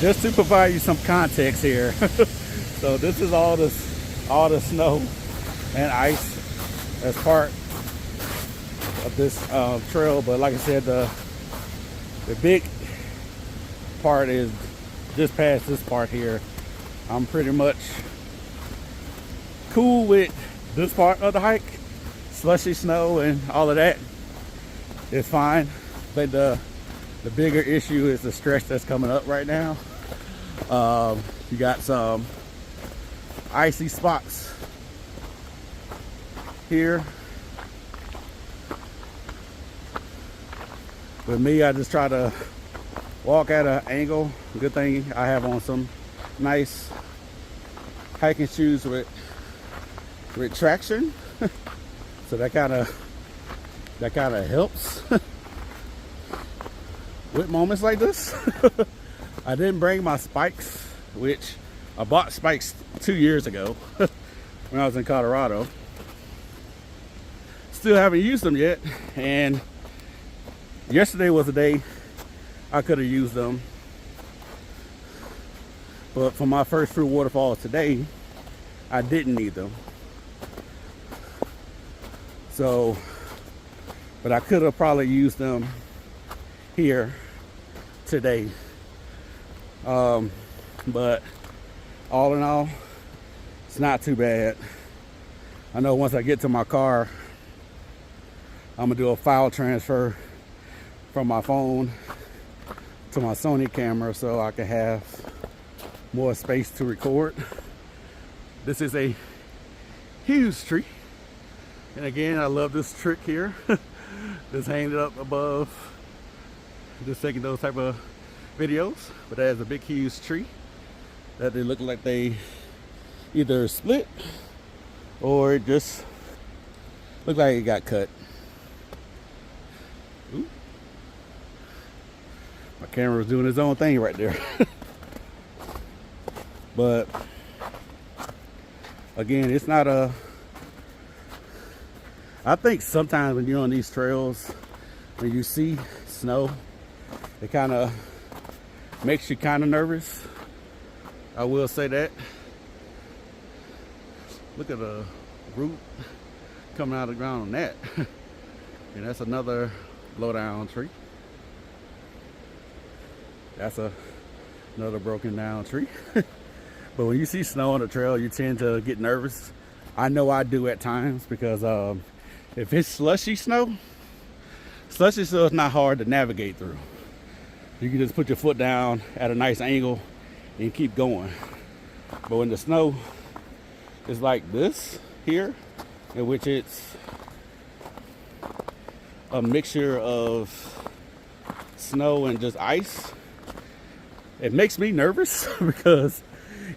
just to provide you some context here. So this is all the snow and ice as part of this trail. But like I said, the big part is just past this part here. I'm pretty much cool with this part of the hike. Slushy snow and all of that is fine, but the bigger issue is the stretch that's coming up right now. You got some icy spots here. With me, I just try to walk at an angle. Good thing I have on some nice hiking shoes with traction. So that kind of helps with moments like this. I didn't bring my spikes, which I bought spikes 2 years ago when I was in Colorado. Still haven't used them yet, and yesterday was the day I could have used them. But for my first few waterfalls today, I didn't need them. So, but I could have probably used them here today. But all in all, it's not too bad. I know once I get to my car, I'm gonna do a file transfer from my phone to my Sony camera so I can have more space to record. This is a huge tree. And again, I love this trick here. Just hanging it up above, just taking those type of videos. But that is a big, huge tree that they look like they either split or it just look like it got cut. Ooh. My camera's doing its own thing right there. But again, it's not a, I think sometimes when you're on these trails, when you see snow, it kind of makes you kind of nervous. I will say that. Look at the root coming out of the ground on that. And that's another blowdown tree. That's another broken down tree. But when you see snow on the trail, you tend to get nervous. I know I do at times because if it's slushy snow is not hard to navigate through. You can just put your foot down at a nice angle and keep going. But when the snow is like this here, in which it's a mixture of snow and just ice, it makes me nervous because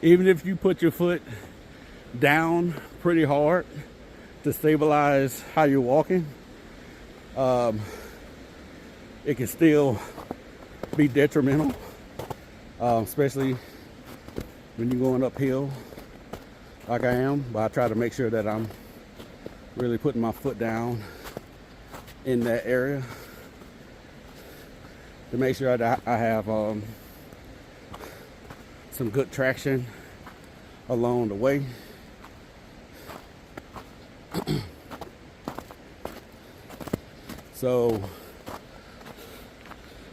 even if you put your foot down pretty hard to stabilize how you're walking, it can still be detrimental, especially when you're going uphill like I am. But I try to make sure that I'm really putting my foot down in that area to make sure that I have some good traction along the way. So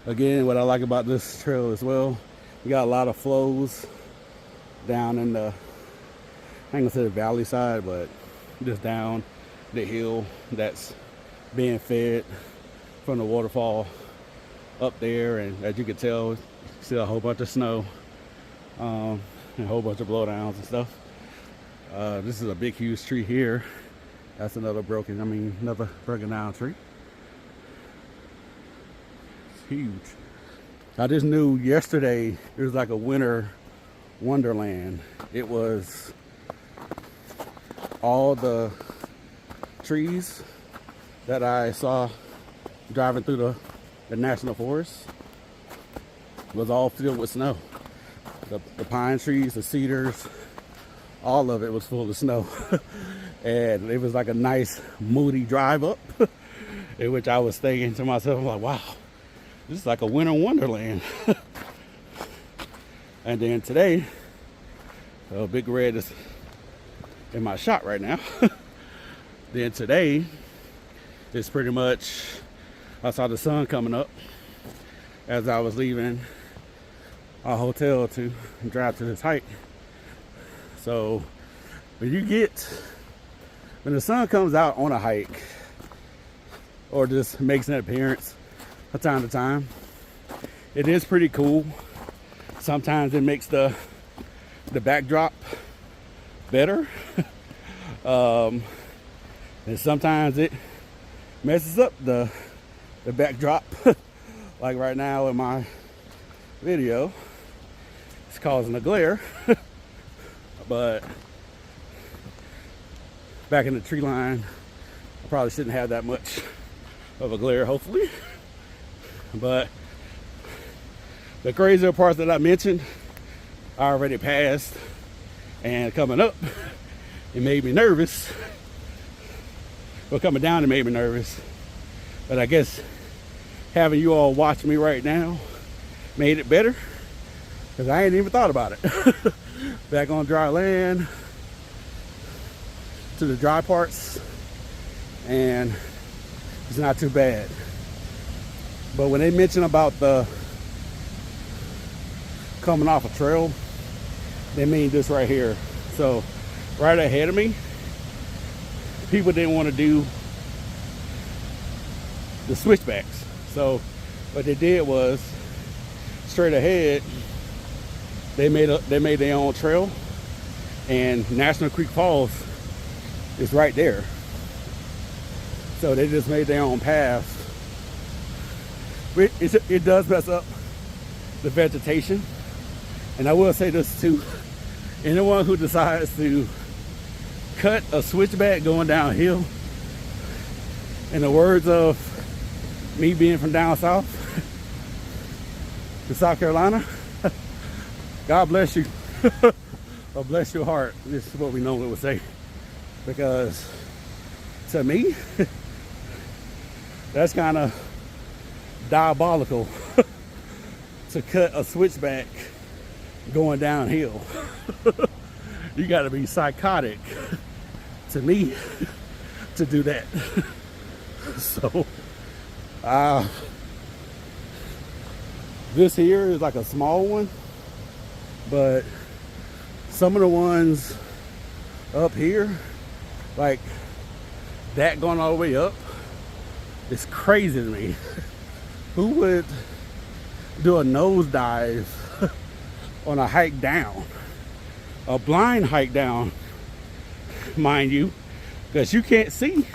again, what I like about this trail as well, you got a lot of flows down in the, I ain't gonna say the valley side, but just down the hill that's being fed from the waterfall up there. And as you can tell, still a whole bunch of snow, and a whole bunch of blowdowns and stuff. This is a big, huge tree here. That's another broken down tree. It's huge. I just knew yesterday it was like a winter wonderland. It was all the trees that I saw driving through the national forest was all filled with snow. The pine trees, the cedars, all of it was full of snow. And it was like a nice moody drive up, in which I was thinking to myself, I'm like, wow, this is like a winter wonderland. And then today, Big Red is in my shot right now. Then today, it's pretty much, I saw the sun coming up as I was leaving our hotel to drive to this hike. So when the sun comes out on a hike or just makes an appearance from time to time, it is pretty cool. Sometimes it makes the backdrop better. And sometimes it messes up the backdrop. Like right now in my video, it's causing a glare. But back in the tree line, I probably shouldn't have that much of a glare, hopefully. But the crazier parts that I mentioned, I already passed. And coming up, it made me nervous. Well, coming down, it made me nervous. But I guess having you all watch me right now made it better, because I ain't even thought about it. Back on dry land, to the dry parts, and it's not too bad. But when they mention about the coming off a trail, they mean this right here. So right ahead of me, people didn't want to do the switchbacks. So what they did was, straight ahead, they made their own trail, and National Creek Falls is right there. So they just made their own path. It does mess up the vegetation. And I will say this too, anyone who decides to cut a switchback going downhill, in the words of me being from down south to South Carolina, God bless you. Or bless your heart. This is what we normally would say. Because to me, that's kind of diabolical to cut a switchback going downhill. You got to be psychotic to me to do that. So this here is like a small one, but some of the ones up here, like that going all the way up, it's crazy to me. Who would do a nosedive on a hike down? A blind hike down, mind you, because you can't see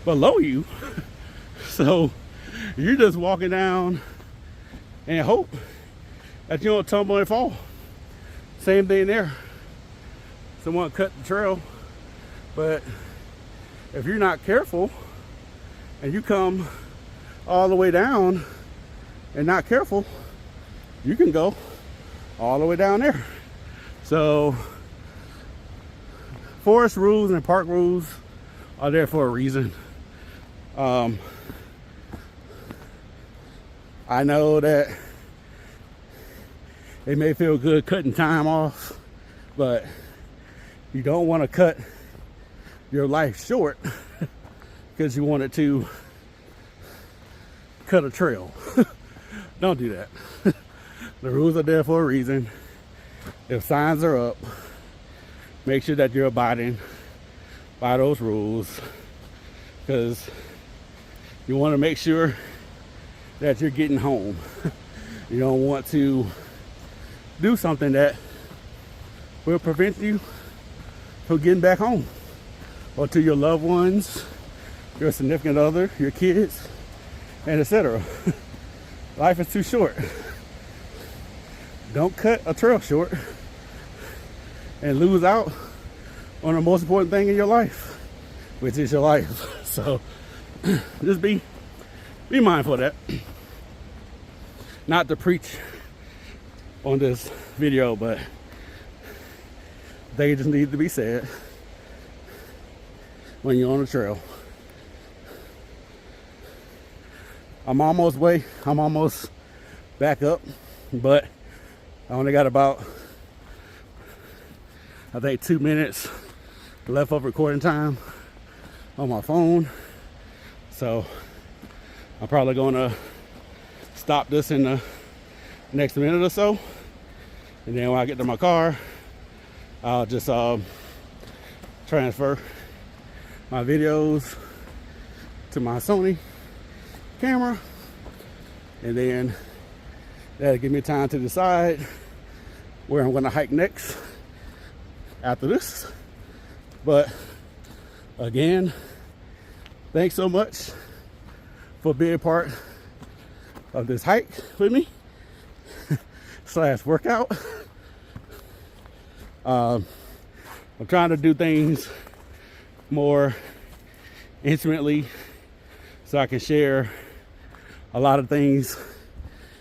below you. So you're just walking down and hope that you don't tumble and fall. Same thing there. Someone cut the trail, but if you're not careful and you come all the way down and not careful, you can go all the way down there. So forest rules and park rules are there for a reason. I know that it may feel good cutting time off, but you don't want to cut your life short because you wanted to cut a trail. Don't do that. The rules are there for a reason. If signs are up, make sure that you're abiding by those rules, because you want to make sure that you're getting home. You don't want to do something that will prevent you from getting back home, or to your loved ones, your significant other, your kids, and etc. Life is too short. Don't cut a trail short and lose out on the most important thing in your life, which is your life. So just be mindful of that. Not to preach on this video, but they just need to be said when you're on the trail. I'm almost back up, but only got about, I think, 2 minutes left of recording time on my phone. So I'm probably gonna stop this in the next minute or so. And then when I get to my car, I'll just transfer my videos to my Sony camera, and then that'll give me time to decide where I'm going to hike next after this. But again, thanks so much for being part of this hike with me / workout. I'm trying to do things more intimately so I can share a lot of things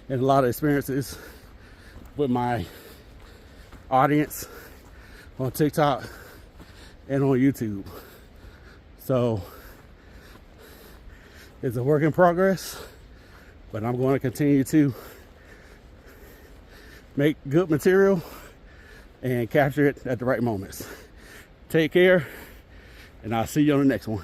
and a lot of experiences with my audience on TikTok and on YouTube. So it's a work in progress, but I'm going to continue to make good material and capture it at the right moments. Take care, and I'll see you on the next one.